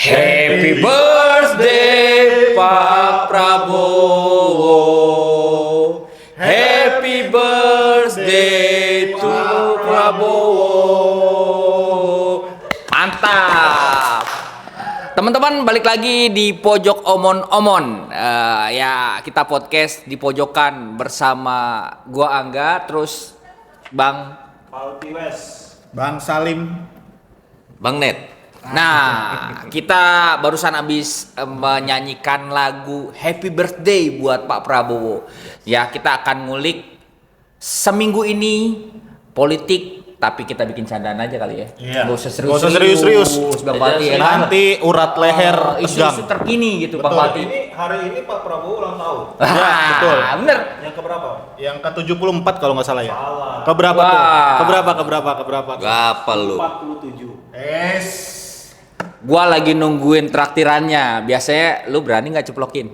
Happy birthday Pak Prabowo. Happy birthday to Prabowo. Mantap. Teman-teman, balik lagi di Pojok Omon-Omon. Ya, kita podcast di pojokan bersama gua Angga, terus Bang Palti West, Bang Salim, Bang Net. Nah, kita barusan habis menyanyikan lagu Happy Birthday buat Pak Prabowo. Ya, kita akan ngulik seminggu ini politik, tapi kita bikin candaan aja kali ya. Iya. Gak usah Nggak usah serius-serius. Bang Pati. nanti urat leher isu-isu tegang. terkini gitu, Bang Betul. Pati. hari ini Pak Prabowo ulang tahun. Ya, betul. Bener. Yang keberapa? Yang ke-74 kalau nggak salah ya. Salah. Keberapa tuh? Wah. Keberapa? Gapa lu? 47. Gua lagi nungguin traktirannya. Biasanya lu berani nggak ceplokin?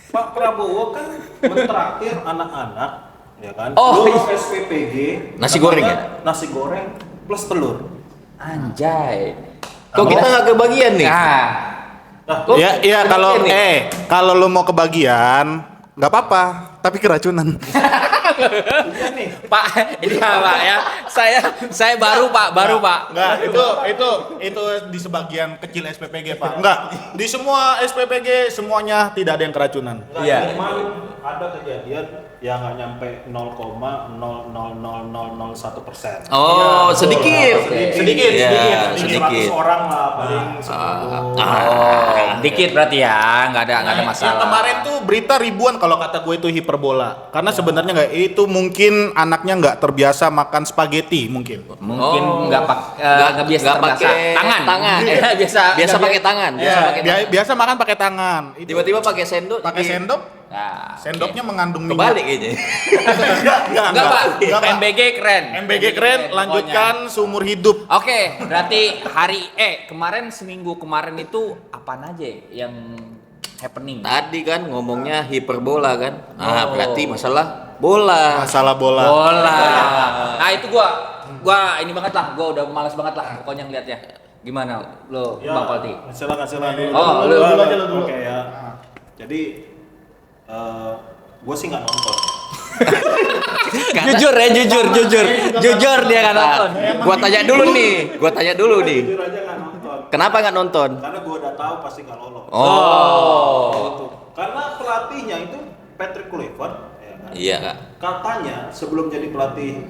Pak Prabowo kan mentraktir anak-anak, ya kan? Oh, Lulus iya. SPPG. Nasi goreng ya? Nasi goreng plus telur. Anjay. Kok kita nggak kebagian nih? Nah, kok Ya kalau nih? kalau lu mau kebagian nggak apa-apa, tapi keracunan. Iya nih. Pak, ini Pak ya. Saya baru Pak. Enggak, itu di sebagian kecil SPPG, Pak. Enggak, di semua SPPG semuanya tidak ada yang keracunan. Iya. Cuman ada kejadian yang nggak nyampe 0,00001%. Oh, sedikit. Sedikit. Iya, 700 sedikit. orang lah paling 10. Oh, dikit berarti ya, nggak ada masalah. Yang kemarin tuh berita ribuan kalau kata gue itu hiperbola. Karena sebenarnya nggak, itu mungkin anaknya nggak terbiasa makan spaghetti mungkin. Mungkin Oh. nggak biasa nggak terbiasa. pakai tangan. Iya. biasa Biasa nggak pakai tangan. Biasa makan pakai tangan. Itu Tiba-tiba pakai sendok. pakai jadi- sendok. Nah, Sendoknya mengandung Kebalik minyak. kayaknya. enggak Pak. Enggak, Pak. MBG keren. MBG keren, lanjutkan seumur hidup. Oke, berarti kemarin seminggu kemarin itu apaan aja yang happening? Tadi kan ngomongnya hiperbola kan. Nah, Oh. berarti masalah bola. Masalah bola. Bola. Nah, itu gua ini banget lah, gua udah malas banget lah pokoknya ngeliatnya. Gimana lo, Ya, Bang Palti? Ngasih lah dulu. Oh, lu dulu aja, lu dulu. Oke ya. Jadi gue sih nggak nonton. Jujur dia kan nonton. Gua tanya dulu nih. Jujur aja nggak nonton. Kenapa nggak nonton? Karena gue udah tahu pasti nggak lolos. Oh. Gitu. Karena pelatihnya itu Patrick Kluivert, ya kan? Iya, Kak. Katanya sebelum jadi pelatih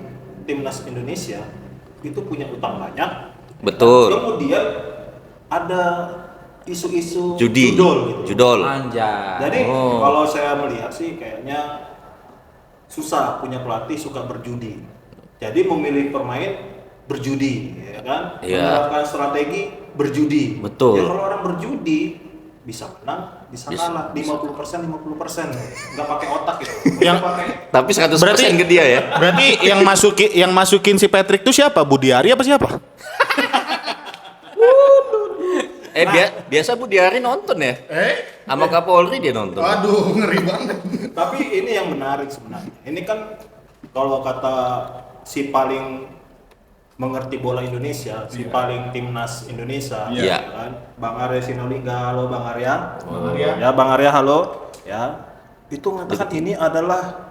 timnas Indonesia itu punya utang banyak. Betul. Kemudian ada isu-isu Judi. judol gitu. Judol. Anjay. Jadi Oh. kalau saya melihat sih kayaknya susah punya pelatih suka berjudi. Jadi memilih pemain berjudi, ya kan? Iya. Menerapkan strategi berjudi. Betul. Ya kalau orang berjudi bisa menang, bisa kalah 50%. Nggak pakai otak gitu. Yang- Nggak pakai. Tapi 100% ke dia ya. Berarti yang masukin si Patrick itu siapa? Budi Ari apa siapa? Biasa Budi Ari nonton ya? Sama Kapolri dia nonton. Aduh, ngeri banget. Tapi ini yang menarik sebenarnya. Ini kan kalau kata si paling mengerti bola Indonesia, si paling timnas Indonesia, Iya. ya kan? Bang Arya Sinoliga, halo Bang Arya. Arya. Ya Bang Arya, halo. Ya, itu mengatakan ini adalah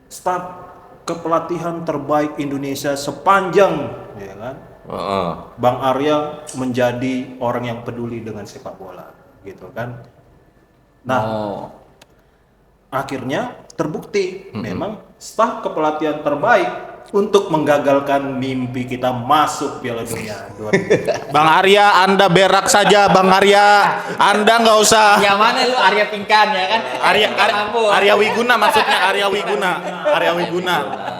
staf kepelatihan terbaik Indonesia sepanjang, ya kan? Heeh. Bang Arya menjadi orang yang peduli dengan sepak bola, gitu kan? Nah, Oh. akhirnya terbukti memang staf kepelatihan terbaik untuk menggagalkan mimpi kita masuk Piala Dunia 2000. Bang Arya, Anda berak saja, Bang Arya. Anda nggak usah. Yang mana lu Arya Pingkan ya kan? Arya Wiguna maksudnya, Arya Wiguna.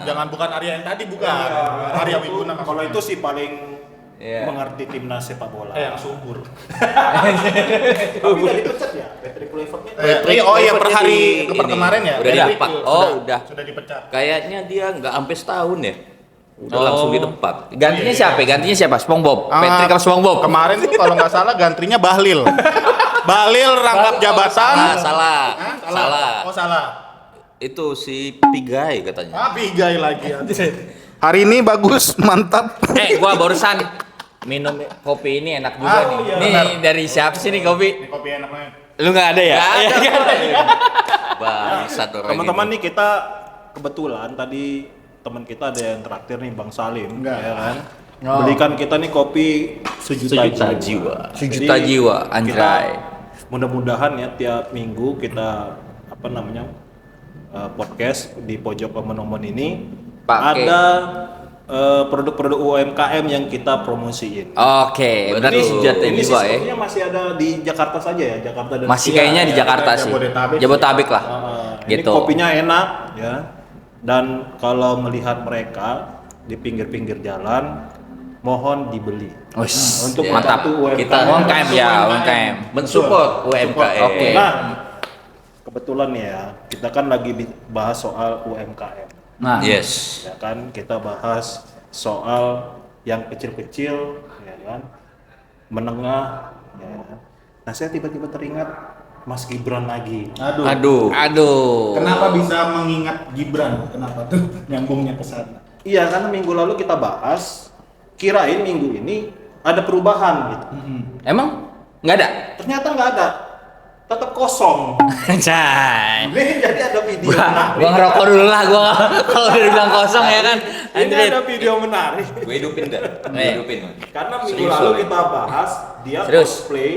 Jangan bukan Arya yang tadi, bukan. Arya Wiguna Kalau itu sih paling Iya. mengerti timnas sepak bola. yang subur. Tapi udah dipecat ya, Patrick Kluivert-nya. Oh iya, per hari Ini, kemarin ya. udah Patrick didepak. Udah. Sudah dipecat. Kayaknya dia nggak sampai setahun ya. Udah Oh. langsung didepak. Gantinya siapa? Gantinya siapa? SpongeBob. Patrick sama SpongeBob. Kemarin tuh kalau nggak salah gantinya Bahlil. Bahlil rangkap jabatan. Salah. Oh salah. Itu si Pigai katanya. Pigai lagi. Hari ini bagus, mantap. Gua minum kopi ini enak juga nih. iya, Nih benar. dari siapa sih nih kopi? Ini kopi enak banget. Lu nggak ada ya? Nggak ada. Bangsat orang Teman-teman ini. nih kita kebetulan tadi teman kita ada yang traktir nih Bang Salim, Enggak. ya kan? Oh. Belikan kita nih kopi sejuta jiwa. Sejuta Jadi, jiwa, kita anjay. mudah-mudahan ya tiap minggu kita podcast di pojok momen-momen ini Pakai. ada produk-produk UMKM yang kita promosiin. Oke, berarti Betul. sejuta Ini jiwa ya. sistemnya masih ada di Jakarta saja ya, Jakarta dan Masih sekitar. kayaknya di ya, Jakarta ada sih. Jabodetabek Jabodetabek lah. Ini Gitu. kopinya enak ya. Dan kalau melihat mereka di pinggir-pinggir jalan, mohon dibeli. Wis, Untuk ya. membantu UMKM. Kita UMKM ya, UMKM. mensupport UMKM. Oke. Nah, kebetulan ya, kita kan lagi bahas soal UMKM. Nah, Yes. Ya kan, kita bahas soal yang kecil-kecil, ya kan, menengah, ya kan. Nah, saya tiba-tiba teringat Mas Gibran lagi. Aduh. aduh. Kenapa bisa mengingat Gibran? Kenapa tuh nyambungnya ke sana? Iya, karena minggu lalu kita bahas, kirain minggu ini ada perubahan gitu. Emang nggak ada? Ternyata nggak ada, tetap kosong. Cai. Nih, jadi ada video Gua menarik. ngerokok dulu lah gua kalau udah bilang kosong ya kan. Ini Android. ada video menarik. Gue hidupin dah. Gue hidupin. Karena minggu Serius lalu loh. kita bahas dia Serius? cosplay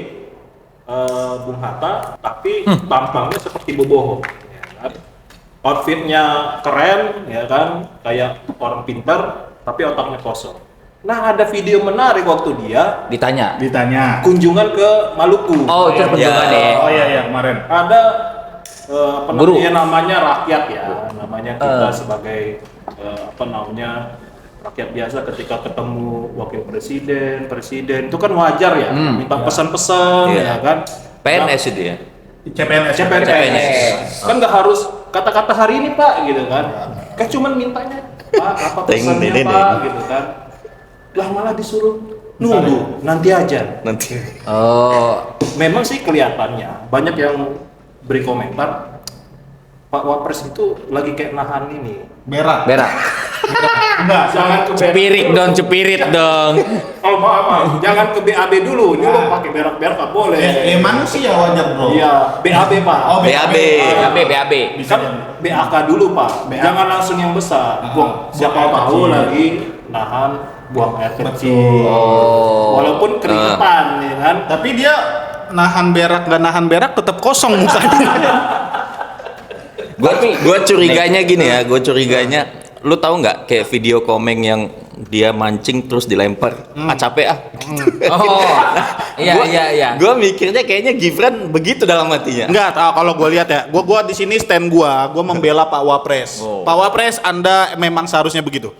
Bung Hatta, tapi tampangnya seperti Boboho. Ya kan? Outfitnya keren, ya kan, kayak orang pintar, tapi otaknya kosong. Nah, ada video menarik waktu dia Ditanya. Ditanya. kunjungan ke Maluku. Oh, itu kunjungan Ya. ya. Oh iya kemarin. Ada Guru. namanya rakyat ya, namanya kita sebagai rakyat biasa ketika ketemu wakil presiden itu kan wajar ya, minta pesan-pesan Iya. ya kan. PNS itu ya. CPNS. CPNS. Kan nggak harus kata-kata hari ini Pak gitu kan. Kan cuman mintanya Pak apa pesannya Ting, Pak gitu kan. Lah malah disuruh nunggu nanti aja. Nanti. Oh, Memang sih kelihatannya banyak yang beri komentar Pak Wapres itu lagi kayak nahan ini. Berak. berak. Enggak, Jangan ke Cepirit dong. Oh maaf. Jangan ke BAB dulu. Ini lo pakai berak-berak nggak boleh. manusia wajar, Bro. Iya, BAB Pak. Oh, BAB. BAB. Bisa Kan BAK dulu Pak. Jangan langsung yang besar. Buang siapa tahu kecil. lagi nahan buang air Betul. kecil. Oh. Walaupun keringetan ya kan. Tapi dia nahan berak nggak nahan berak tetap kosong mukanya. Gua curiganya gini ya, gua curiganya lu tahu nggak kayak video komeng yang dia mancing terus dilempar, capek ah. Oh. Iya. Gua mikirnya kayaknya Gibran begitu dalam hatinya. Enggak, kalau gue lihat ya, gua di sini stand gue membela Pak Wapres. Oh. Pak Wapres, Anda memang seharusnya begitu.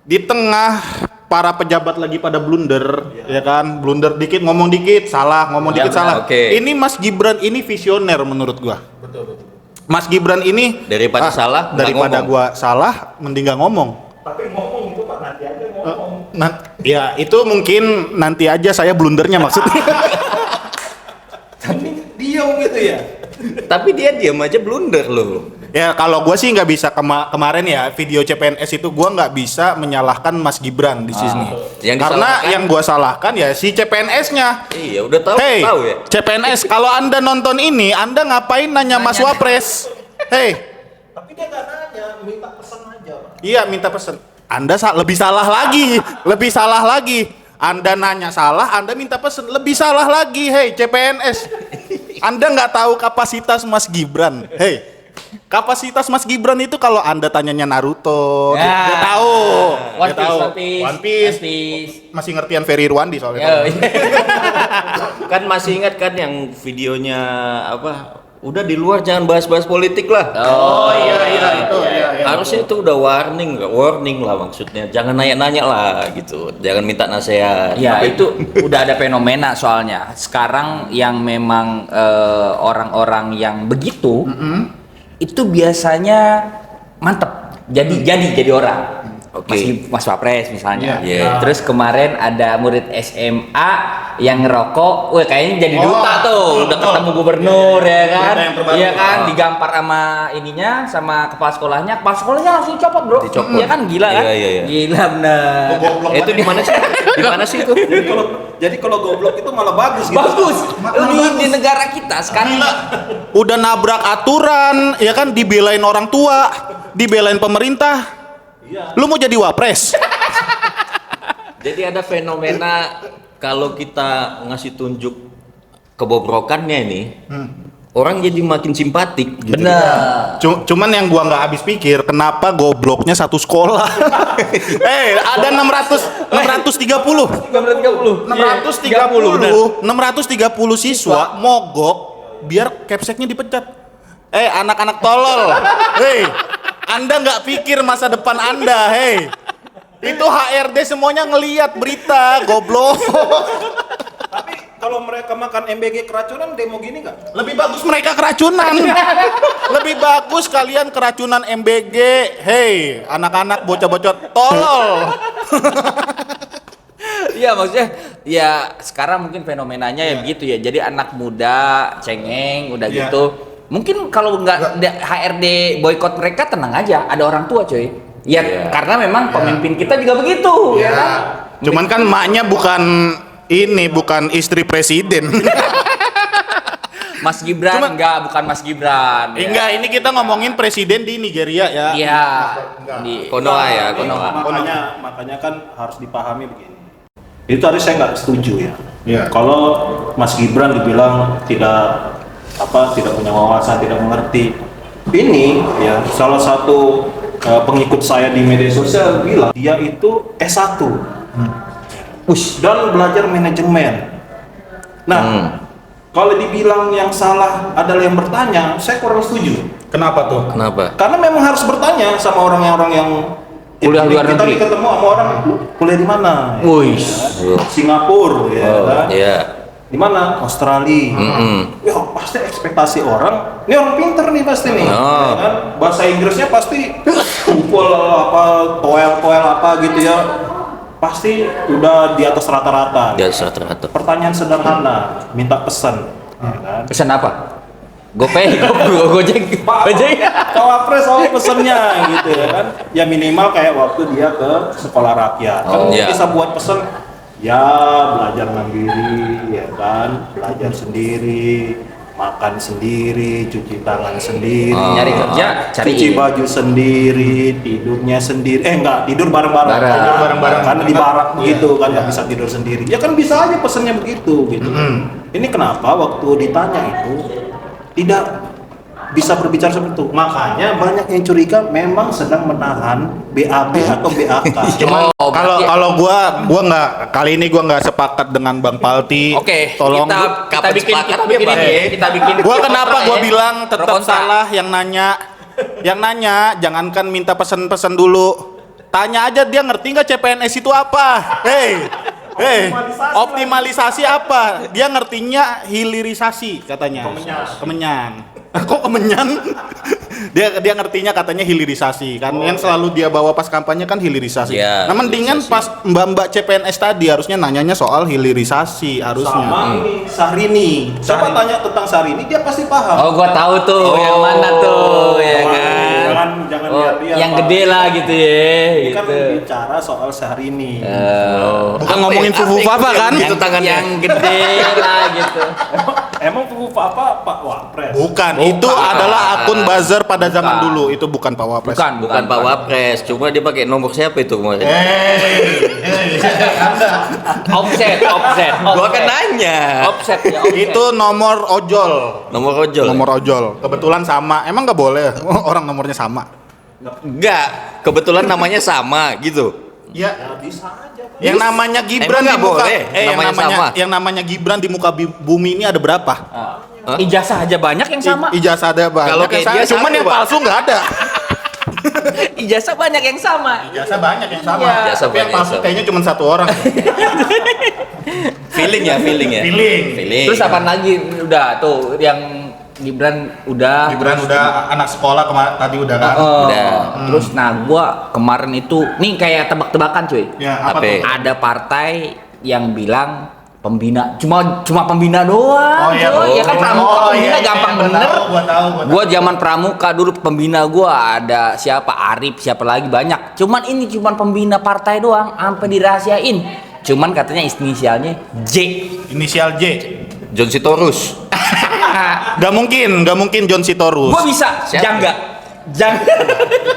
Di tengah para pejabat lagi pada blunder, ya kan? Blunder dikit, ngomong dikit, salah, ngomong Ya, dikit, benar, salah. oke. Ini Mas Gibran ini visioner menurut gua. Mas Gibran ini Daripada salah, nggak daripada ngomong. gua salah, mending nggak ngomong. Tapi ngomong itu Pak nanti aja ngomong. Nah, ya itu mungkin nanti aja saya blundernya maksudnya. Diam gitu ya. Tapi dia diam aja blunder loh. Ya kalau gue sih nggak bisa kemarin ya video CPNS itu gue nggak bisa menyalahkan Mas Gibran di sini. Yang Karena disalahkan- yang gue salahkan ya si CPNS-nya. Iya, udah tahu Hey, tahu ya. CPNS kalau anda nonton ini, anda ngapain nanya Mas Wapres? Hey, Tapi dia nggak nanya, minta pesan aja Pak. iya minta pesen. Anda lebih salah lagi, lebih salah lagi. Anda nanya salah, Anda minta pesen, lebih salah lagi. Hey, CPNS, Anda nggak tahu kapasitas Mas Gibran. Hey. Kapasitas Mas Gibran itu kalau Anda tanyanya Naruto, dia tahu. One Dia Piece, tahu. One Piece. One Piece. Masih ngertian Ferry Irwandi soalnya. Yo, iya. Kan masih ingat kan yang videonya apa? Udah di luar jangan bahas-bahas politik lah. Oh, iya itu. Iya. Harusnya itu udah warning lah maksudnya. Jangan nanya-nanya lah gitu. Jangan minta nasihat. Ya Tapi itu udah ada fenomena soalnya. Sekarang yang memang orang-orang yang begitu itu biasanya mantep. Jadi orang. Oke. Mas Wapres misalnya. Iya. Terus kemarin ada murid SMA yang ngerokok, wah kayaknya jadi duta tuh, udah ketemu gubernur ya kan, Berita yang terbaru. iya kan, digampar sama ininya, sama kepala sekolahnya langsung copot bro, Dicopot. iya kan gila kan, Iya, iya, iya. gila bener. Itu di mana sih? Di mana sih itu? Jadi kalau goblok itu malah bagus gitu. Bagus, di negara kita sekarang. Udah nabrak aturan, ya kan, dibelain orang tua, dibelain pemerintah. Lu mau jadi wapres? Jadi ada fenomena kalau kita ngasih tunjuk kebobrokannya ini, orang jadi makin simpatik. Gitu. Bener. Cuman yang gua nggak habis pikir, kenapa gobloknya satu sekolah? Ada 630 siswa mogok biar capseknya dipecat. Anak-anak tolol. Anda nggak pikir masa depan Anda, Itu HRD semuanya ngelihat berita, goblok. Tapi kalau mereka makan MBG keracunan demo gini nggak? Lebih bagus mereka keracunan. Lebih bagus kalian keracunan MBG. Anak-anak bocah-bocah tolol. Iya maksudnya ya sekarang mungkin fenomenanya ya begitu ya. Jadi anak muda cengeng udah Iya. gitu. Mungkin kalau nggak HRD boykot mereka tenang aja. Ada orang tua coy. Ya karena memang pemimpin kita juga begitu. Ya kan? Cuman kan maknya bukan istri presiden. Mas Gibran bukan Mas Gibran. Ya. Enggak, ini kita ngomongin presiden di Nigeria ya. Iya. Di Konoha ya, Konoha. Makanya kan harus dipahami begini. Itu tadi saya nggak setuju ya. Iya. Kalau Mas Gibran dibilang tidak punya wawasan, tidak mengerti. Ini ya salah satu pengikut saya di media sosial bilang dia itu S1 dan belajar manajemen. Nah, kalau dibilang yang salah adalah yang bertanya, saya kurang setuju. Kenapa tuh? Kenapa? Karena memang harus bertanya sama orang-orang yang Kuliah luar kita negeri. ketemu sama orang kuliah di mana? Wih. Singapura ya kan? Iya. Di mana? Australia. Ya pasti ekspektasi orang, ini orang pinter nih pasti nih. Oh. Ya kan? Bahasa Inggrisnya pasti kumpul toel apa gitu ya. Pasti udah di atas rata-rata. Dia rata-rata. Pertanyaan sederhana, minta pesan. Ya kan? Pesan apa? GoPay, Gojek. Cawapres soal pesennya gitu ya kan. Ya minimal kayak waktu dia ke sekolah rakyat. Kan iya. bisa buat pesen ya belajar mandiri ya kan, belajar sendiri, makan sendiri, cuci tangan sendiri, Nyari kerja, cari cuci baju sendiri, tidurnya sendiri. Enggak, tidur bareng-bareng. Bareng. Tidur Bareng-bareng. Karena di barak gitu kan nggak bisa tidur sendiri. Ya kan bisa aja pesennya begitu gitu. Ini kenapa waktu ditanya itu tidak bisa berbicara seperti itu. Makanya banyak yang curiga memang sedang menahan BAB atau BAK. Cuman Oh, berarti- kalau gua nggak, kali ini gua nggak sepakat dengan Bang Palti. Oke, tolong. kita kapan bikin sepakat ini ya, Bang? ya, kita bikin. Gua kenapa kontra gua ya. bilang tetap Pro kontra. salah yang nanya jangankan minta pesan-pesan dulu. Tanya aja dia ngerti nggak CPNS itu apa? Optimalisasi apa? Dia ngertinya hilirisasi katanya. Kemenyan. Kok kemenyan? dia ngertinya katanya hilirisasi kan, yang selalu dia bawa pas kampanye kan hilirisasi. Iya, Nah mendingan hilirisasi. pas mbak-mbak CPNS tadi harusnya nanyanya soal hilirisasi harusnya. Sama ini Syahrini. Coba tanya tentang Syahrini, dia pasti paham. Oh, gua tahu tuh yang mana tuh, ya kan. Jangan Oh, lihat dia, yang Pak. gede lah gitu ya, Ini kan gitu. bicara soal Syahrini. Bukan ngomongin fufu papa kan? Itu tangannya. Yang gede lah gitu. Emang apa Pak Wapres? Bukan, itu adalah akun buzzer pada zaman dulu. Itu bukan Pak Wapres. Bukan Pak Wapres, cuma dia pakai nomor siapa itu kemarin? Offset. Gua kan nanya. Offset ya, offset. Itu nomor ojol. Nomor ojol. Nomor ojol. Kebetulan sama. Emang nggak boleh orang nomornya sama? Enggak, kebetulan namanya sama gitu. Ya. Bisa aja. Pak. Yang namanya Gibran Emang di nggak muka. boleh? Namanya sama? Yang namanya Gibran di muka bumi ini ada berapa? Ijazah aja banyak yang sama. Ijazah ada banyak. Kalau yang kayak sama. dia Cuman satu, yang Pak. palsu nggak ada. Ijazah banyak yang sama. Ijazah banyak yang sama. Iya. Ijazah Tapi yang banyak palsu yang sama. kayaknya cuma satu orang. Feeling ya. Feeling. Terus apa lagi? Udah tuh yang Gibran udah. Gibran udah anak sekolah tadi udah kan. Udah. Terus gua kemarin itu nih kayak tebak-tebakan cuy. Ya, apa Apa? tuh? Ada partai yang bilang pembina cuma pembina doang. Oh, iya. cuy. Ya kan pramuka Oh, pembina iya, gampang gua bener. tahu. Gua zaman pramuka dulu pembina gua ada siapa Arif, siapa lagi banyak. Cuman ini pembina partai doang sampai dirahasiain. Cuman katanya inisialnya J. Inisial J. John Sitorus. Gak mungkin John Sitorus. Gua bisa, Siapa? Jangga.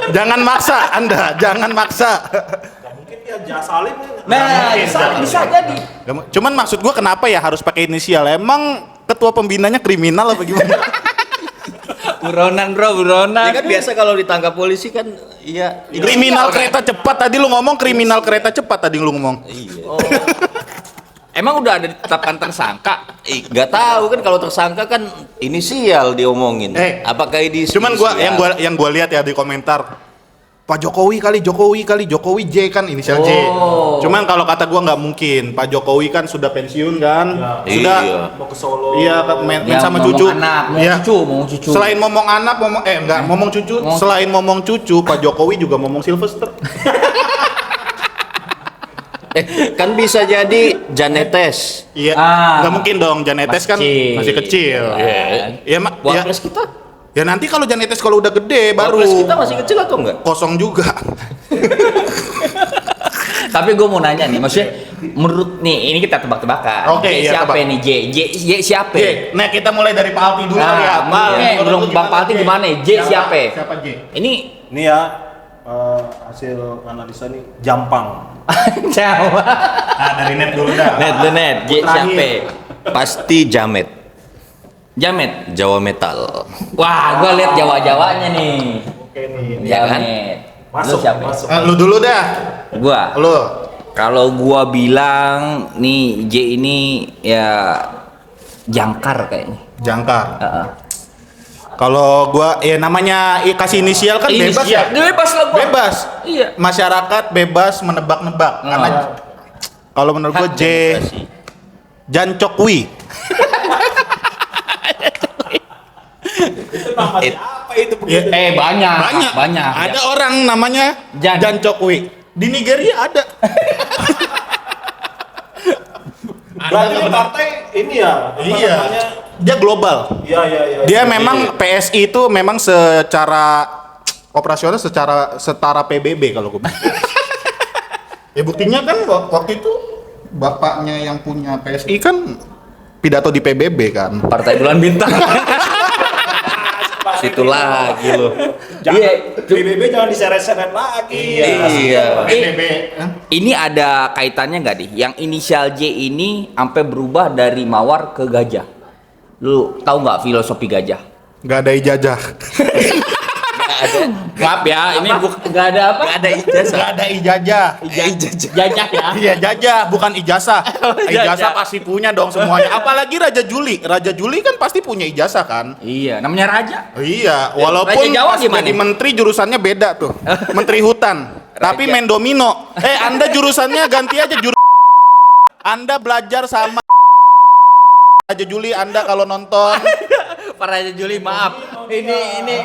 Jangan maksa Anda, jangan maksa. Nggak mungkin dia Jasalim. Nah, bisa jadi. Cuman maksud gua kenapa ya harus pakai inisial? Emang ketua pembinanya kriminal apa gimana? Buronan bro, Ya buronan. kan biasa kalau ditangkap polisi kan iya Kriminal kereta cepat tadi lu ngomong kriminal kereta cepat tadi lu ngomong. iya. Emang udah ada ditetapkan tersangka? Nggak tahu kan kalau tersangka kan inisial diomongin. Apakah ini Cuman yang gua lihat ya di komentar Pak Jokowi Jokowi J kan inisial J. Oh. Cuman kalau kata gua nggak mungkin. Pak Jokowi kan sudah pensiun kan. Ya. Sudah Iya. Mau ke Solo. iya main Ya, sama ngomong cucu. anak, ngomong Iya. cucu. Selain ngomong anak, ngomong cucu. Ngomong- Selain ngomong cucu, Pak Jokowi juga ngomong Sylvester. Kan bisa jadi Janetes. Iya. Ah. Nggak mungkin dong, Janetes kan masih kecil. Iya, ya, Wapres kita. ya nanti kalau Janetes kalau udah gede baru Wapres kita masih kecil atau enggak? kosong juga. Tapi gue mau nanya nih, maksudnya menurut nih ini kita tebak-tebakan. Oke, J iya, siapa tebak. nih J siapa? J. Nah, kita mulai dari Pak Alti dulu Nah, kali ya. belum Menurut lu Bang gimana, Palti gimana? J siapa? Siapa J? Ini Ini ya hasil analisa nih Jampang. siapa? Nah, dari net dulu dah. Net, J Terakhir. siapa? Pasti Jamet. Jamet. Jawa Metal. Wah, gue lihat Jawa-Jawanya nih. Oke nih. Ya kan? Masuk, Lu siapa? masuk. Lu dulu dah. Gua. Lu. Kalau gua bilang nih J ini ya jangkar kayaknya. Jangkar. Heeh. Kalau gua ya namanya kasih inisial kan bebas ya. Bebas lah gua. Bebas. Iya. Masyarakat bebas menebak-nebak. Karena kalau menurut gua Hak J demokrasi. Jancokwi. Itu nama siapa itu? Ya, Banyak. Ada orang namanya Jan. Jancokwi. Di Nigeria ada. Berarti ini partai ini ya. apa Iya. namanya? Dia global. Iya. Dia memang PSI itu memang secara operasional secara setara PBB kalau gue bilang. Ya buktinya kan waktu itu bapaknya yang punya PSI kan pidato di PBB kan. Partai Bulan Bintang. Situ lagi loh. Jangan PBB jangan diseret-seret lagi. Iya. PBB. Ini ada kaitannya nggak nih? Yang inisial J ini sampai berubah dari mawar ke gajah. Lu tahu nggak filosofi gajah? Nggak ada ijazah. Maaf ya, ini nggak ada apa? Nggak ada ijazah. Nggak ada ijazah. Jajah ya. Iya jajah, bukan ijazah. Jajah. Ijazah pasti punya dong semuanya. Apalagi Raja Juli. Raja Juli kan pasti punya ijazah kan. Iya, namanya raja. Iya, walaupun Raja Jawa pas gimana? jadi menteri jurusannya beda tuh. Menteri hutan. Tapi main domino. Anda jurusannya ganti aja Anda belajar sama Raja Juli Anda kalau nonton. Pak Raja Juli, maaf. Ini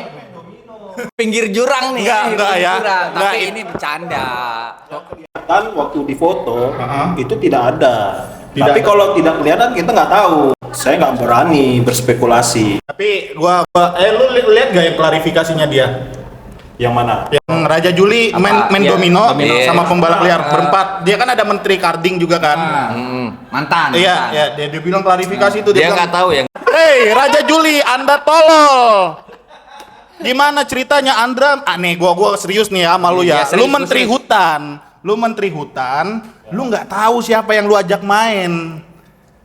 pinggir jurang nih. Enggak Pinggir ya. jurang. Enggak, Tapi ini bercanda. Kan waktu di foto Uh-huh. itu tidak ada. Tidak Tapi ada. kalau tidak kelihatan kita nggak tahu. Saya nggak berani berspekulasi. Tapi gua lu lihat gak yang klarifikasinya dia? Yang mana? Yang Raja Juli Apa? main Iya, domino domino. sama pembalap liar berempat. Dia kan ada menteri Karding juga kan. Mantan. Iya, iya, dia bilang klarifikasi itu Dia bilang, nggak tahu yang "Hei, Raja Juli, Anda tolol. Gimana ceritanya Andra?" Aneh, gua serius nih ya sama lu ya. Iya, serius, Lu menteri serius. hutan. Lu menteri hutan, lu nggak tahu siapa yang lu ajak main.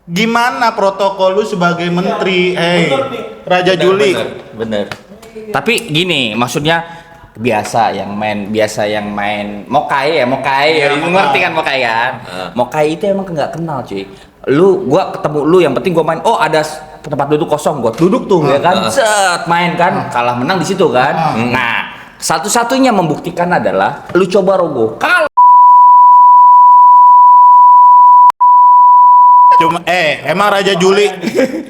Gimana protokol lu sebagai menteri? Raja Juli. bener. Tapi gini, maksudnya biasa yang main Mokai ya, Iya, lu ngerti kan Mokai kan? Mokai itu emang nggak kenal cuy. Gua ketemu lu, yang penting gua main, oh ada tempat duduk kosong, gua duduk tuh ya kan, set main kan, kalah menang di situ kan. Nah, satu-satunya membuktikan adalah lu coba rogo. Kalau Emang Raja Juli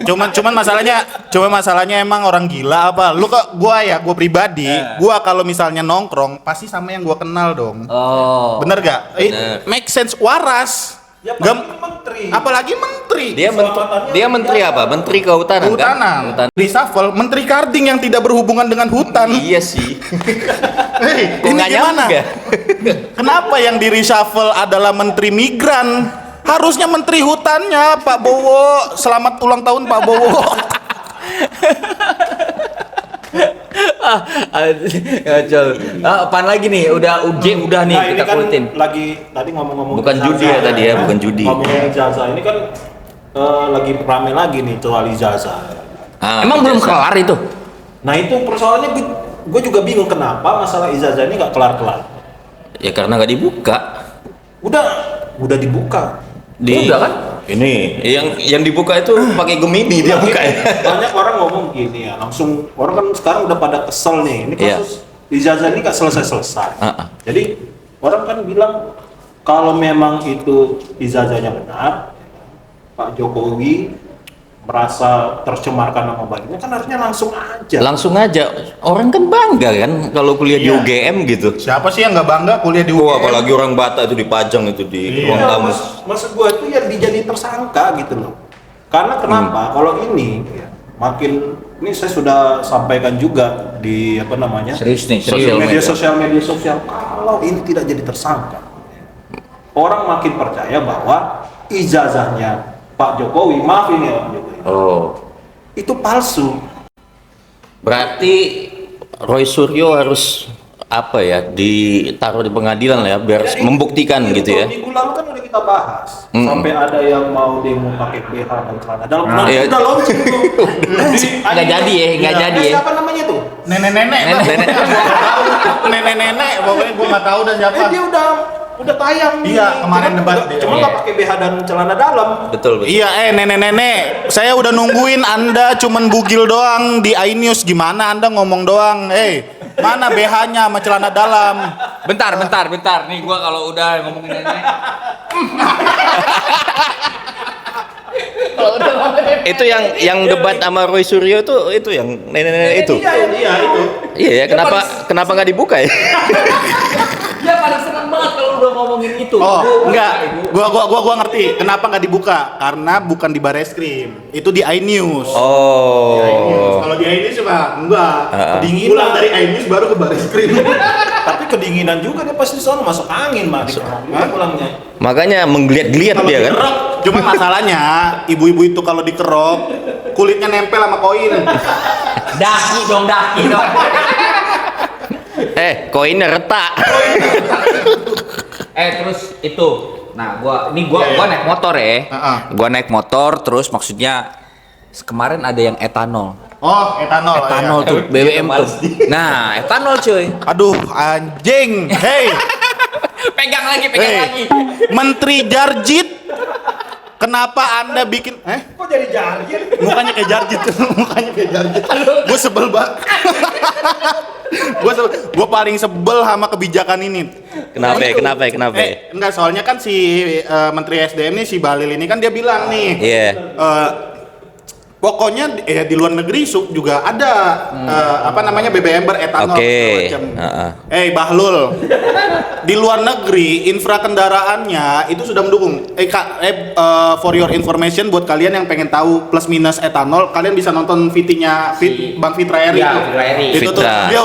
cuman masalahnya emang orang gila apa? Lu kok gua pribadi, gua kalau misalnya nongkrong pasti sama yang gua kenal dong. Oh. Bener gak? Make sense, waras. Ya Gak- apalagi menteri. apalagi menteri. Dia menteri apa? Menteri kehutanan kan? Kehutanan. Reshuffle menteri Karding yang tidak berhubungan dengan hutan. Iya sih. Hei, Kok ini nggak gimana? nyambung ya? Kenapa yang di reshuffle adalah menteri migran? Harusnya menteri hutannya Pak Bowo. Selamat ulang tahun Pak Bowo. Apaan lagi nih? Udah udah nih Nah, ini kita kan kulitin. lagi tadi ngomong-ngomong Bukan Zaza, judi ya tadi ya, bukan judi. Ngomongin Zaza ini kan lagi rame lagi nih soal Zaza. Emang belum kelar itu? Nah itu persoalannya gue juga bingung kenapa masalah Ijazah ini nggak kelar-kelar. Ya karena nggak dibuka. Udah dibuka. Udah kan? Ini yang dibuka itu pakai Gemini dia buka ya. Banyak orang ngomong gini ya, langsung orang kan sekarang udah pada kesel nih. Ini Iya. kasus Ijazah ini nggak selesai-selesai. Ah. Jadi orang kan bilang kalau memang itu Ijazahnya benar, Pak Jokowi merasa tercemarkan nama baiknya kan harusnya langsung aja. Langsung aja. Orang kan bangga kan kalau kuliah di Iya. UGM gitu. Siapa sih yang nggak bangga kuliah di Wah, UGM? apalagi orang Batak itu dipajang itu di ruang Iya, tamu. maksud gua itu ya dijadiin tersangka gitu loh. Karena kenapa? Kalau ini ya, makin ini saya sudah sampaikan juga di apa namanya? Serius nih, di sosial media sosial kalau ini tidak jadi tersangka. Orang makin percaya bahwa ijazahnya Pak Jokowi, maaf ini ya Pak Jokowi. Oh. Itu palsu. Berarti Roy Suryo harus apa ya ditaruh di pengadilan lah ya biar Ya, membuktikan itu, gitu ya. Minggu lalu kan udah kita bahas. Mm. Sampai ada yang mau demo pakai BH dan celana dalam. Nah, iya. Udah launching tuh. Nggak jadi ya, nggak jadi ya. Siapa namanya tuh? Nenek-nenek. Nenek-nenek. Pokoknya gua nggak tahu dah siapa. Dia udah tayang nih. Iya, kemarin debat dia. Cuma Iya. nggak pakai BH dan celana dalam. Betul. Iya, nenek-nenek. Saya udah nungguin Anda cuman bugil doang di iNews. Gimana Anda ngomong doang? Mana BH-nya sama celana dalam? Bentar. Nih gua kalau udah ngomongin nenek. Itu yang debat sama Roy Suryo itu yang nenek-nenek itu. Iya itu. Iya ya, kenapa nggak dibuka ya? Dia pada senang banget kalau udah ngomongin itu. Oh, enggak. Gua ngerti kenapa nggak dibuka. Karena bukan di Bareskrim. Itu di iNews. Oh. Kalau di iNews cuma enggak. Kedinginan. Pulang dari iNews baru ke Bareskrim. Tapi kedinginan juga dia pasti di sana masuk angin mah di pulangnya. Makanya menggeliat-geliat Kalau dia kan. dikerok, cuma masalahnya ibu-ibu itu kalau dikerok kulitnya nempel sama koin. Daki dong. Koinnya retak. Terus itu. Nah, gua naik motor ya. Heeh. Gua naik motor terus maksudnya kemarin ada yang etanol. Oh, etanol. Etanol ya. tuh, BBM tuh. Nah, etanol cuy. Aduh, anjing. Hey, Pegang lagi. Menteri Jarjit. Kenapa Anda bikin Kok jadi jarjit? mukanya kayak Jarjit? Mukanya kayak Jarjit. Gue sebel banget. Gue paling sebel sama kebijakan ini. Kenapa? Enggak, soalnya kan si Menteri SDM nih, si Bahlil ini kan dia bilang nih. Iya. Pokoknya di luar negeri juga ada apa namanya BBM beretanol Oke. segala macam. Heeh. Bahlul, di luar negeri infra kendaraannya itu sudah mendukung. For your information buat kalian yang pengen tahu plus minus etanol, kalian bisa nonton VT-nya Bang Fitra Eri. Iya, Fitra Eri. Itu tuh Fitra. dia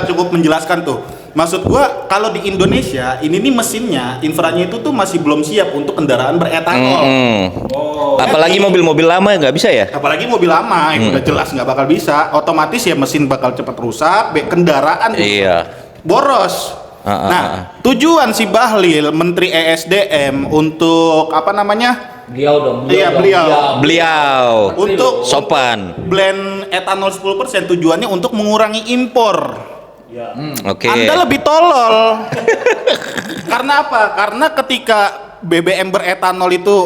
cukup menjelaskan tuh. Maksud gua kalau di Indonesia ini nih mesinnya, infranya itu tuh masih belum siap untuk kendaraan beretanol. Apalagi mobil-mobil lama nggak bisa ya? Apalagi mobil lama, yang udah jelas nggak bakal bisa. Otomatis ya mesin bakal cepat rusak, kendaraan Iya. boros. Ah. Nah, tujuan si Bahlil, Menteri ESDM untuk apa namanya? Beliau. Beliau Untuk sopan. blend etanol 10% tujuannya untuk mengurangi impor. Oke. Anda lebih tolol. Karena apa? Karena ketika BBM beretanol itu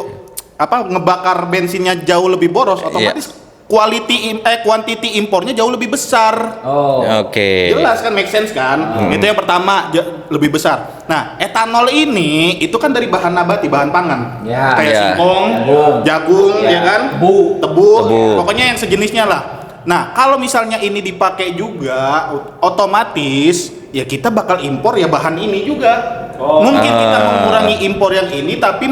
ngebakar bensinnya jauh lebih boros, otomatis quantity impornya jauh lebih besar. Oh. Oke. Jelas kan, make sense kan? Itu yang pertama, lebih besar. Nah, etanol ini itu kan dari bahan nabati, bahan pangan. Ya. Kayak Ya. singkong, jagung, ya kan? Tebu, pokoknya yang sejenisnya lah. Nah, kalau misalnya ini dipakai juga, otomatis ya kita bakal impor ya bahan ini juga. Mungkin kita mengurangi impor yang ini, tapi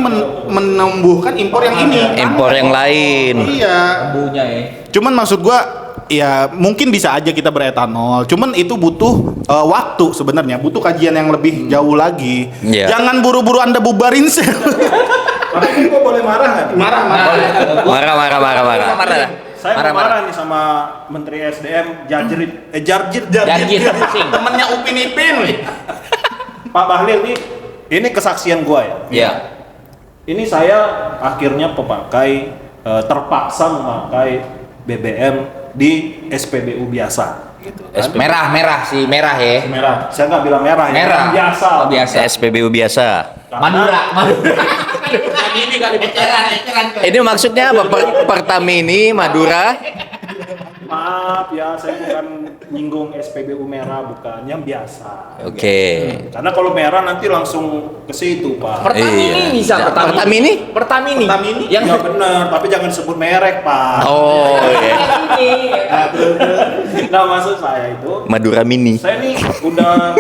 menumbuhkan impor yang ini. Impor yang lain. Iya. Tebunya ya. Cuman maksud gua ya mungkin bisa aja kita beretanol. Cuman itu butuh waktu sebenarnya, butuh kajian yang lebih jauh lagi. Iya. Jangan buru-buru Anda bubarin sel. Tapi ini gua boleh marah nggak? Marah. Marah. Saya mau marah nih sama Menteri SDM Jarjit. Jarjit. Temennya Upin Ipin. Pak Bahlil ini kesaksian gua ya. Iya. Ini saya akhirnya terpaksa memakai BBM di SPBU biasa gitu kan. Merah sih, merah ya. Merah. Saya nggak bilang merah ya. Merah. Biasa. Oh, biasa. SPBU biasa. Madura. Ini kali eceran. Ini maksudnya apa? Pertamini Madura. Maaf ya, saya bukan nyinggung SPBU merah, bukan, yang biasa. Oke. Karena kalau merah nanti langsung ke situ, Pak. Pertamini bisa Pertamini? Pertamini. Yang Ya benar, tapi jangan sebut merek, Pak. Oh, iya. Nah, maksud saya itu, Madura Mini. saya nih udah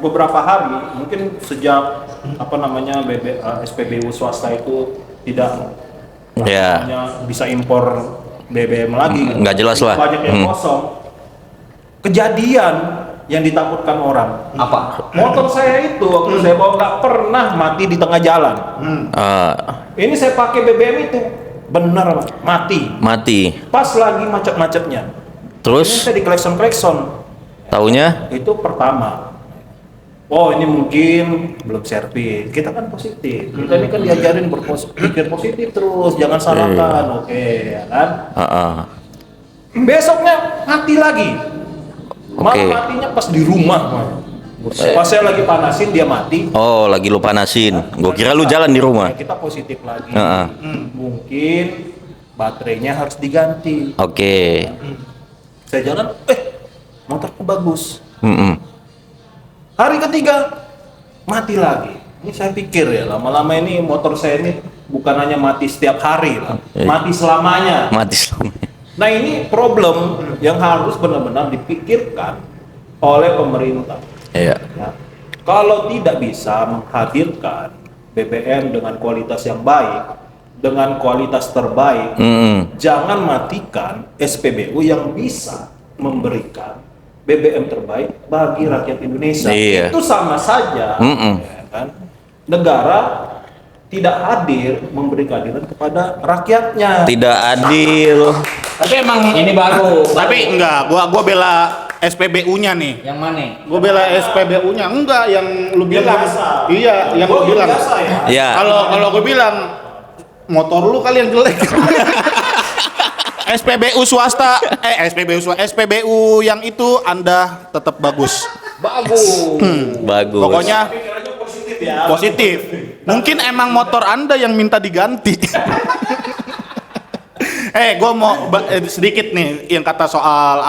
beberapa hari, mungkin sejak SPBU swasta itu tidak Ya. bisa impor BBM lagi, Nggak jelas lah. banyak yang kosong. Kejadian yang ditakutkan orang. apa? Motor saya itu waktu saya bawa nggak pernah mati di tengah jalan. Ini saya pakai BBM itu benar mati. Mati. Pas lagi macet-macetnya. Ini Terus saya di klekson. taunya Itu pertama. Oh ini mungkin belum servis. Kita kan positif. Kita ini kan diajarin berpikir positif terus, jangan salahkan. Oke, ya kan? Besoknya mati lagi. Malah Oke. matinya pas di rumah. Pas saya lagi panasin dia mati. Oh, lagi lu panasin. Gua kira lu jalan di rumah. Kita positif lagi. Heeh. Mungkin baterainya harus diganti. Oke. Saya jalan, motorku bagus. Hari ketiga mati lagi. Ini saya pikir ya, lama-lama ini motor saya ini bukan hanya mati setiap hari lah, mati selamanya. Mati selamanya. Nah ini problem yang harus benar-benar dipikirkan oleh pemerintah. Iya. Ya. Kalau tidak bisa menghadirkan BBM dengan kualitas yang baik, dengan kualitas terbaik, jangan matikan SPBU yang bisa memberikan BBM terbaik bagi rakyat Indonesia. Iya. Itu sama saja, ya kan? Negara tidak hadir memberi keadilan kepada rakyatnya. Tidak adil. Tapi emang Ini baru. Tapi enggak, gua bela SPBU-nya nih. Yang mana? Gua bela SPBU-nya enggak yang lu Yang bilang. biasa. Iya, yang lu bilang. Biasa ya. Ya. Kalau gua bilang motor lu kali yang jelek. SPBU yang itu Anda tetap bagus. Bagus. Pokoknya Pikirannya positif ya. positif. Mungkin emang motor Anda yang minta diganti. Gue mau sedikit nih yang kata soal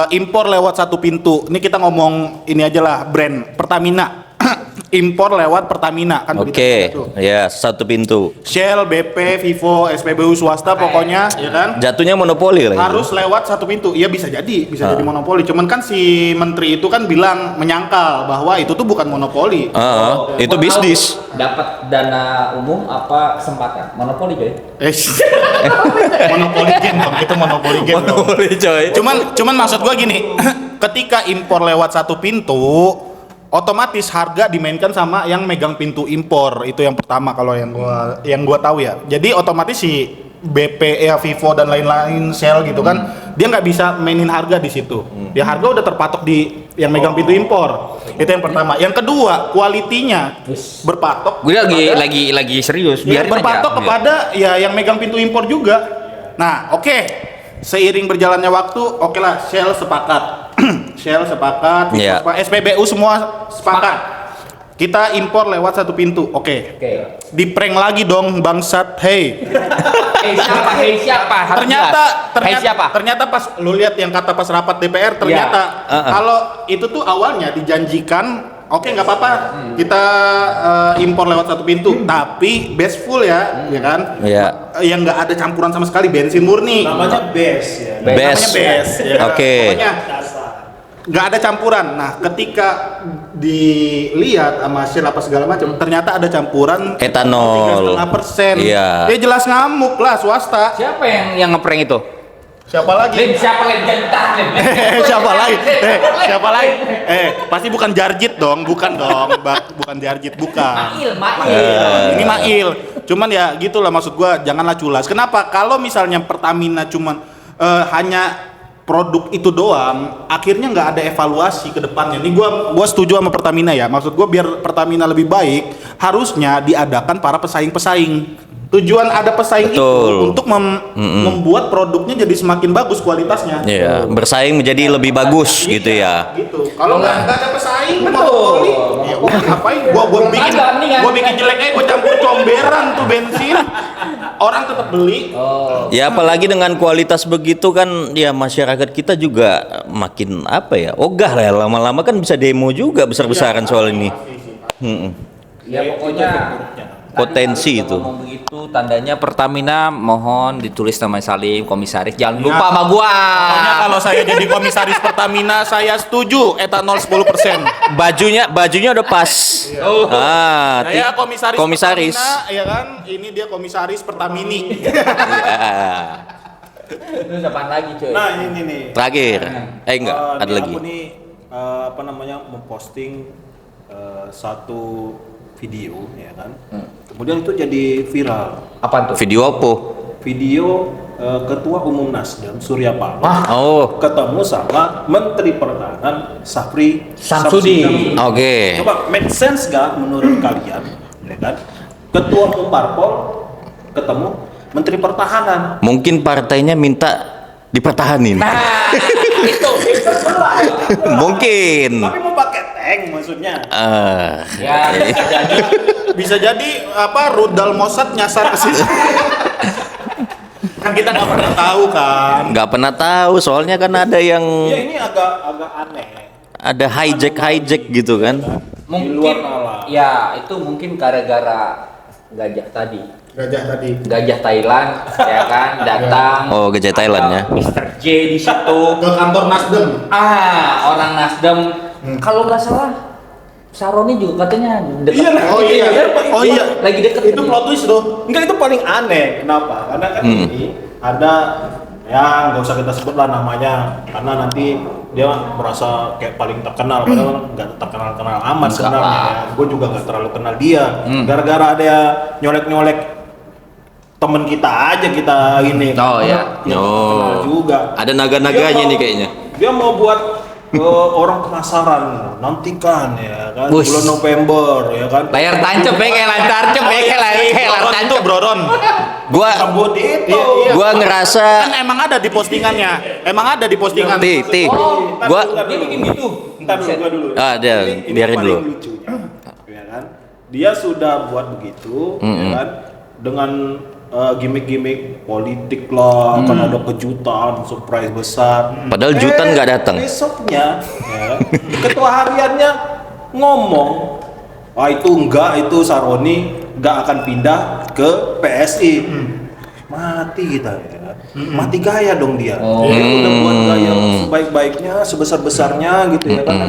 impor lewat satu pintu. Ini kita ngomong ini aja lah, brand Pertamina. Impor lewat Pertamina kan Oke. begitu tuh. Ya, satu pintu. Shell, BP, Vivo, SPBU swasta pokoknya ya kan. Jatuhnya monopoli lah. Harus lewat satu pintu. Iya bisa jadi monopoli. Cuman kan si menteri itu kan bilang menyangkal bahwa itu tuh bukan monopoli. Itu bisnis. Dapat dana umum apa kesempatan? Monopoli coy. Monopoli game dong. Itu monopoli game dong. Monopoli coy. Cuman maksud gua gini, ketika impor lewat satu pintu, otomatis harga dimainkan sama yang megang pintu impor. Itu yang pertama kalau yang gua tahu ya. Jadi otomatis si BP ya Vivo dan lain-lain Shell gitu kan, dia nggak bisa mainin harga di situ. Ya harga udah terpatok di yang megang pintu impor. Itu yang pertama. Yang kedua, kualitinya berpatok. Gue lagi serius. Ya, Biarin berpatok aja. kepada ya yang megang pintu impor juga. Nah, oke. Seiring berjalannya waktu, oke lah Shell sepakat. Shell sepakat, Iya. SPBU semua sepakat. Kita impor lewat satu pintu. Oke. Oke. Di prank lagi dong bangsat. Hey. Siapa? Siapa? Harus jelas. Siapa? Ternyata pas lu lihat yang kata pas rapat DPR ternyata kalau itu tuh awalnya dijanjikan oke nggak apa-apa kita impor lewat satu pintu tapi base full ya kan? Iya. Yang nggak ada campuran sama sekali bensin murni. Namanya base ya. Best. Namanya base. Ya kan? Oke. Pokoknya nggak ada campuran. Nah ketika dilihat sama hasil apa segala macam ternyata ada campuran Etanol. 3,5%. Iya. Ya jelas ngamuk lah swasta. Siapa yang ngeprank itu? Siapa lagi? Siapa lagi? Siapa lagi? Siapa lagi? Pasti bukan Jarjit dong, bukan dong, bukan Jarjit, bukan. Ini Mail. Cuman ya gitulah maksud gua, janganlah culas. Kenapa? Kalau misalnya Pertamina cuman hanya produk itu doang, akhirnya nggak ada evaluasi ke depannya. Ini gua setuju sama Pertamina ya. Maksud gua biar Pertamina lebih baik, harusnya diadakan para pesaing-pesaing. Tujuan ada pesaing Betul. itu untuk membuat produknya jadi semakin bagus kualitasnya. Iya, bersaing menjadi lebih bagus Iya, gitu ya. Gitu. Kalau nggak ada pesaing, monopoli, ya udah ngapain? Gua bikin jelek aja, gua campur comberan tuh bensin. Orang tetap beli. Ya apalagi dengan kualitas begitu kan ya masyarakat kita juga makin apa ya ogah lah lama-lama kan bisa demo juga besar-besaran soal ini. Ya pokoknya Potensi tadi itu. ngomong begitu tandanya Pertamina mohon ditulis nama Salim komisaris jangan lupa sama gua. Pokoknya kalau saya jadi komisaris Pertamina, saya setuju etanol 10%. Bajunya udah pas. Saya komisaris. Komisaris. Pertamina, ya kan? Ini dia komisaris Pertamini. Ya. Terus apaan lagi cuy? Nah ini nih. Terakhir. Enggak, ada Nih lagi. Aku nih memposting satu video ya kan. Kemudian itu jadi viral. Apaan tuh? Video apa? Video Ketua Umum Nasdem Surya Paloh Oh, ketemu sama Menteri Pertahanan Safri Samsudin. oke. Coba make sense gak menurut kalian? Ya kan? Ketua Umum Parpol ketemu Menteri Pertahanan. Mungkin partainya minta dipertahanin. Itu Mungkin. Tapi mau pakai tank maksudnya. ya bisa jadi. Bisa jadi apa rudal Mossad nyasar ke situ. Kan kita nggak pernah tahu kan. Nggak pernah tahu soalnya kan ada yang Ya ini agak aneh. ada hijack gitu kan. Di Mungkin luar nalar. ya itu mungkin gara-gara gajah tadi. Gajah Thailand ya kan datang. Oh, gajah Thailand ya. Mr. J di situ. Ke kantor Nasdem. Orang Nasdem. Kalau nggak salah Saroni juga katanya dekat. Iya, Oh iya. Lagi deket. Itu plot twist tuh. Enggak, itu paling aneh. Kenapa? Karena kan ini ada ya nggak usah kita sebut lah namanya karena nanti dia merasa kayak paling terkenal padahal nggak terkenal amat sebenarnya ya. Gue juga nggak terlalu kenal dia. Gara-gara ada nyolek temen kita aja kita ini. Oh, iya. Kenal juga. Ada naga-naganya nih kayaknya. Dia mau buat orang penasaran, nantikan ya kan Bus. bulan November ya kan. Layar tancap ya kayak lancar cep ya kayak layar tancap. Broron. Gua Rambut itu. Iya. gua ngerasa Kan emang ada di postingannya. Emang ada di postingan. Ti. Ntar Gua Dia bikin gitu. Ntar gua dulu. Dia Ini biarin paling dulu. lucunya, ya kan? Dia sudah buat begitu, ya kan? Dengan gimmick-gimmick politik lah, kan ada kejutan, surprise besar. Padahal Jutan nggak datang. Besoknya, ya, ketua hariannya ngomong, wah itu Saroni nggak akan pindah ke PSI. Mati kita, ya kan? Mati gaya dong dia. Dia udah buat gaya sebaik-baiknya, sebesar-besarnya gitu ya kan.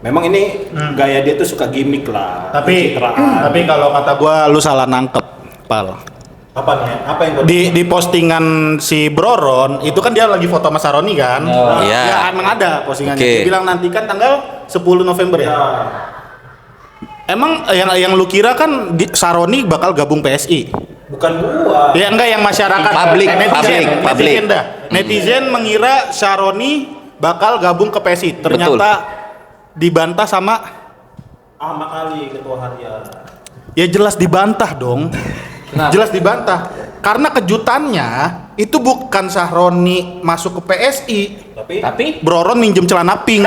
Memang ini gaya dia tuh suka gimmick lah. pencitraan. Tapi kalau kata gua lu salah nangkep, Pal. Apanya? Apa yang gua Di postingan si Broron itu kan dia lagi foto sama Saroni kan? Iya. Ya emang ada postingannya. Oke. Dia bilang nantikan tanggal 10 November ya. Emang yang lu kira kan Saroni bakal gabung PSI? bukan gua. Ya enggak yang masyarakat Publik. netizen dah. Netizen mengira Saroni bakal gabung ke PSI. Ternyata dibantah sama Ahmad Ali ketua harian. ya jelas dibantah dong. Kenapa? Jelas dibantah. Karena kejutannya itu bukan Saroni masuk ke PSI. Tapi Broron minjem celana pink.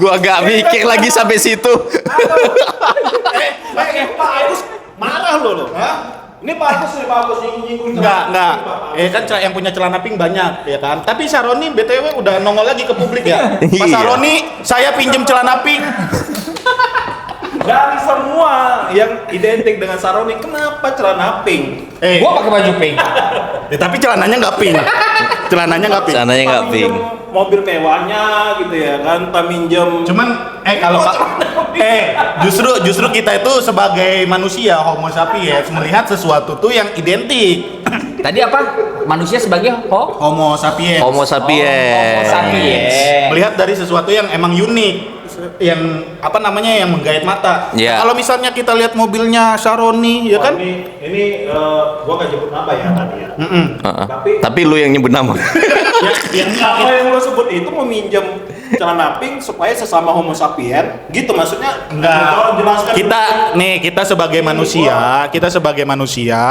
Gua gak mikir lagi sampai situ. Pak Agus marah lo. Ini Pak Agus nyinggung. Enggak. Kan yang punya celana pink banyak, ya kan? Tapi Saroni BTW udah nongol lagi ke publik ya. Mas Iya. Saroni, saya pinjem celana pink. Dari semua yang identik dengan Saroni, kenapa celana pink? Gua pakai baju pink. Tapi celananya nggak pink. Celananya nggak pink. Sananya nggak pink. Minjem mobil mewahnya gitu ya kan, minjem. Cuman justru kita itu sebagai manusia Homo sapiens melihat sesuatu tuh yang identik. Tadi apa? Manusia sebagai Homo sapiens. Homo sapiens. Melihat dari sesuatu yang emang unik, yang yang menggait mata. Ya. Kalau misalnya kita lihat mobilnya Saroni, ya kan? Ini gua nggak nyebut nama ya tadi ya. Tapi lu yang nyebut nama. Apa yang lo sebut itu meminjam celana pink supaya sesama Homo sapien, gitu maksudnya? Tolong jelaskan. Kita sebagai manusia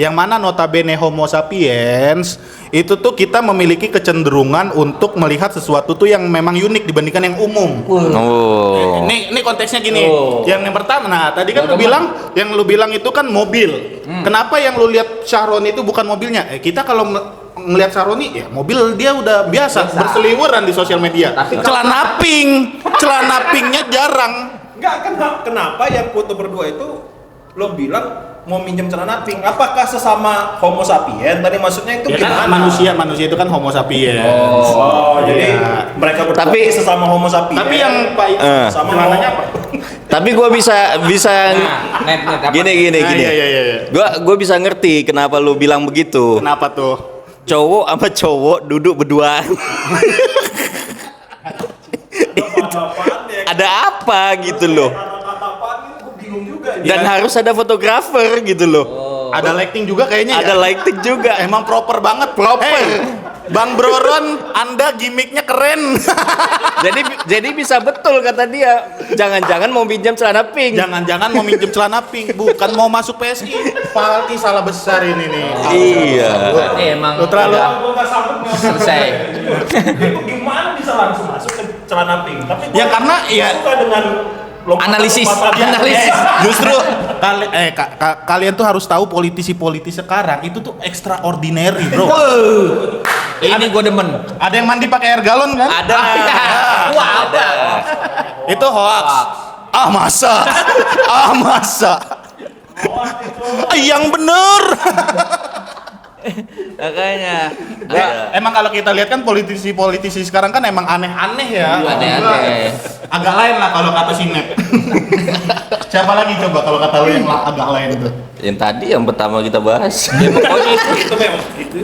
yang mana notabene Homo sapiens itu tuh kita memiliki kecenderungan untuk melihat sesuatu tuh yang memang unik dibandingkan yang umum. Oh. Ini konteksnya gini. Yang pertama, tadi kan lu bilang itu kan mobil. Kenapa yang lu lihat Saroni itu bukan mobilnya? Kita kalau ngelihat Saroni ya mobil dia udah biasa berseliweran di sosial media. Tapi celana pinknya jarang. Enggak, kenapa yang foto berdua itu lo bilang mau minjem celana pink? Apakah sesama Homo sapien? Tadi maksudnya itu Ya kan gimana? manusia itu kan Homo sapiens. Jadi Iya. mereka berdua Tapi- sesama Homo sapien. Tapi yang sama celananya apa? Tapi gua bisa net apa? gini. Iya. Gua bisa ngerti kenapa lu bilang begitu. Kenapa tuh? Cowok sama cowok duduk berduaan. Ada apa gitu loh. Kata-kataan ini gue bingung juga. Dan harus ada fotografer gitu loh. Ada lighting juga kayaknya Ada ya? lighting juga. Emang proper banget. Proper. Bang Broron, Anda gimmicknya keren. Jadi bisa betul kata dia. Jangan-jangan mau pinjam celana pink. Jangan-jangan mau minjem celana pink, bukan mau masuk PSI. Palti salah besar ini nih. Iya. Emang Lu terlalu- udah Gue nggak sanggup nih. selesai. Itu gimana bisa langsung masuk ke celana pink? Tapi Ya karena ya suka dengan Analisis. justru kalian tuh harus tahu politisi-politisi sekarang itu tuh extraordinary, bro. Ini gue demen. Ada yang mandi pakai air galon kan? Ada. Wah, ada. Itu hoax. Masa? Yang bener. Makanya. Emang kalau kita lihat kan politisi sekarang kan emang aneh-aneh ya. Aneh-aneh. Agak lain lah kalau kata Sinep. Siapa lagi coba kalau kata lu yang agak lain tuh? Yang tadi yang pertama kita bahas. Ya, pokoknya Itu memang itu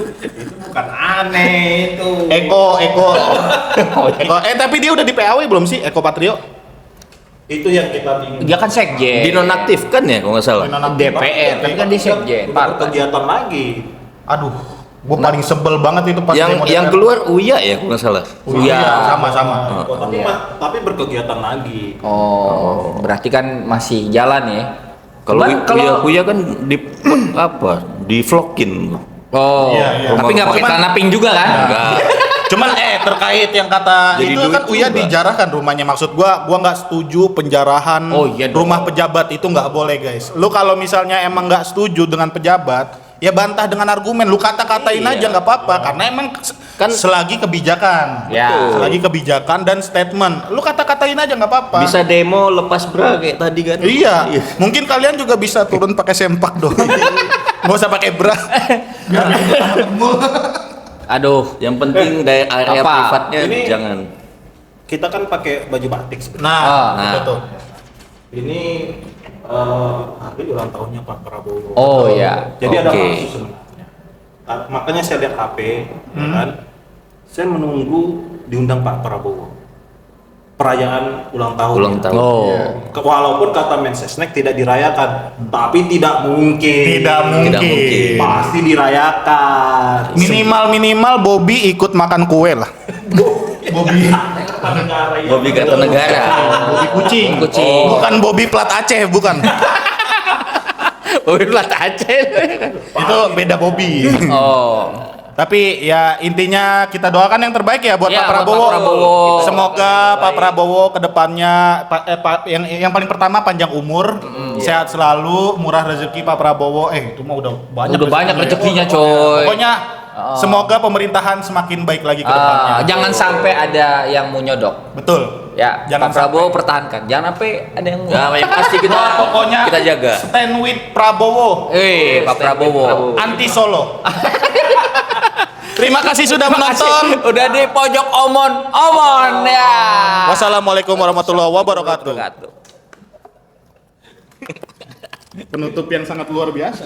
bukan aneh itu. Eko. Tapi dia udah di PAW belum sih Eko Patrio? Itu yang kita bingung. dia kan sekjen. Dinonaktifkan ya kalau nggak salah. DPR, tapi kan dia sekjen. Bukan kegiatan lagi. Aduh, gua paling sebel banget itu pas demo Yang DPR. keluar Uya ya kalau nggak salah. Iya, sama-sama. Tapi berkegiatan lagi. Oh, berarti kan masih jalan ya. Kalau Cuman Uya kan di di vlogin. Oh, Iya. tapi nggak pakai celana pink juga kan? Enggak. Cuman terkait yang kata Jadi itu duit kan Uya juga. dijarahkan rumahnya. Maksud gua nggak setuju penjarahan Oh, iya dong. rumah pejabat itu nggak boleh, guys. Lu kalau misalnya emang nggak setuju dengan pejabat, ya bantah dengan argumen. Lu kata-katain aja nggak apa-apa karena emang kan selagi kebijakan. Ya. Selagi kebijakan dan statement. Lu kata-katain aja nggak apa-apa. Bisa demo lepas bra kayak tadi kan. Iya. Mungkin kalian juga bisa turun pakai sempak dong. Nggak usah pakai bra. Biar Aduh, Yang penting dari area Apa? privatnya Ini- jangan. Kita kan pakai baju batik sebenarnya. Nah, itu tuh. Ini hari ulang tahunnya Pak Prabowo. oh ya. Jadi ada Oke. kasus sebenarnya. Makanya saya lihat HP, ya kan. Saya menunggu diundang Pak Prabowo. Perayaan ulang tahun. Ulang tahun. Oh. Walaupun kata Mensesnek tidak dirayakan, tapi tidak mungkin. Tidak mungkin. mungkin. Pasti dirayakan. Minimal Bobby ikut makan kue lah. Bobby. Bobby Kartanegara. Bobby kucing. Kucing. Bukan Bobby plat Aceh, bukan. Oh, plat Aceh. Itu beda Bobby. Oh. Tapi ya intinya kita doakan yang terbaik ya buat Ya, Pak buat Prabowo. Pak Prabowo. Semoga Baik. Pak Prabowo kedepannya yang paling pertama panjang umur, sehat selalu, murah rezeki Pak Prabowo. Itu mah udah banyak. Udah banyak rezekinya, rezekinya. coy. Pokoknya semoga pemerintahan semakin baik lagi ke depannya. Jangan sampai ada yang mau nyodok. Betul. Ya, Jangan Pak Prabowo pertahankan. Jangan sampai ada yang Ya, yang pasti kita Pokoknya kita jaga. stand with Prabowo, Pak Prabowo. anti Solo. Terima kasih sudah menonton. Udah di pojok Omon ya. Wassalamualaikum warahmatullahi wabarakatuh. Wabarakatuh. Penutup yang sangat luar biasa.